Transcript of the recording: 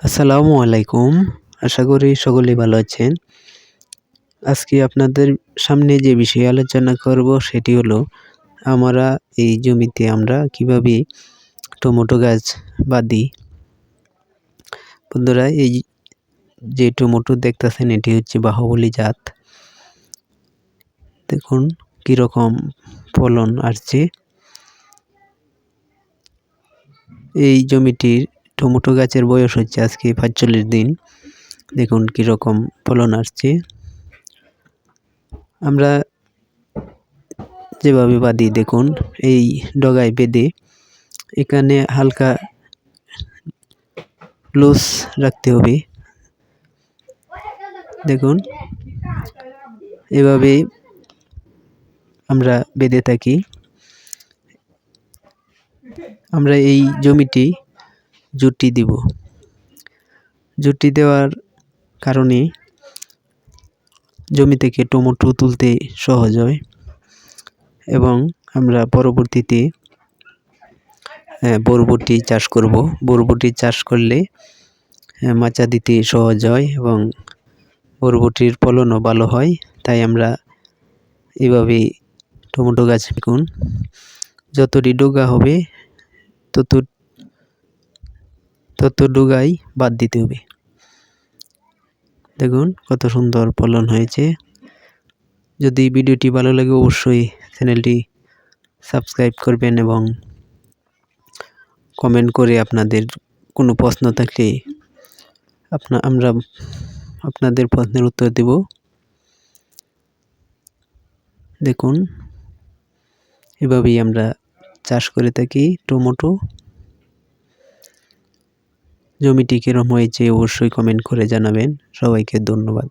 আসসালামু আলাইকুম। আশা করি সকলেই ভালো আছেন। আজকে আপনাদের সামনে যে বিষয়ে আলোচনা করব সেটি হলো আমরা এই জমিতে আমরা কিভাবে টমেটো গাছ বাঁধি। বন্ধুরা, এই যে টমেটো দেখতেছেন এটি হচ্ছে বাহুবলী জাত। দেখুন কিরকম ফলন আসছে। এই জমিটির টমেটো গাছের বয়স হচ্ছে আজকে ৪৫ দিন। দেখুন কিরকম ফলন আসছে। আমরা যেভাবে বাঁধি দেখুন, এই ডগায় বেঁধে এখানে হালকা লুজ রাখতে হবে। দেখুন এভাবে আমরা বেঁধে থাকি। আমরা এই জমিটি জুটি দিব। জুটি দেওয়ার কারণে জমি থেকে টমেটো তুলতে সহজ হয় এবং আমরা পরবর্তীতে বরবটি চাষ করব। বরবটি চাষ করলে মাচা দিতে সহজ হয় এবং বরবটির ফলনও ভালো হয়। তাই আমরা এভাবে টমেটো গাছ দেখুন, যতটি ডগা হবে তত ডগাই বাদ দিতে হবে। দেখুন কত সুন্দর ফলন হয়েছে। যদি ভিডিওটি ভালো লাগে অবশ্যই চ্যানেলটি সাবস্ক্রাইব করবেন এবং কমেন্ট করে আপনাদের কোনো প্রশ্ন থাকলে আমরা আপনাদের প্রশ্নের উত্তর দেব। দেখুন এভাবেই আমরা চাষ করে থাকি টমেটো। জমিটি কিরকম হয়েছে অবশ্যই কমেন্ট করে জানাবেন। সবাইকে ধন্যবাদ।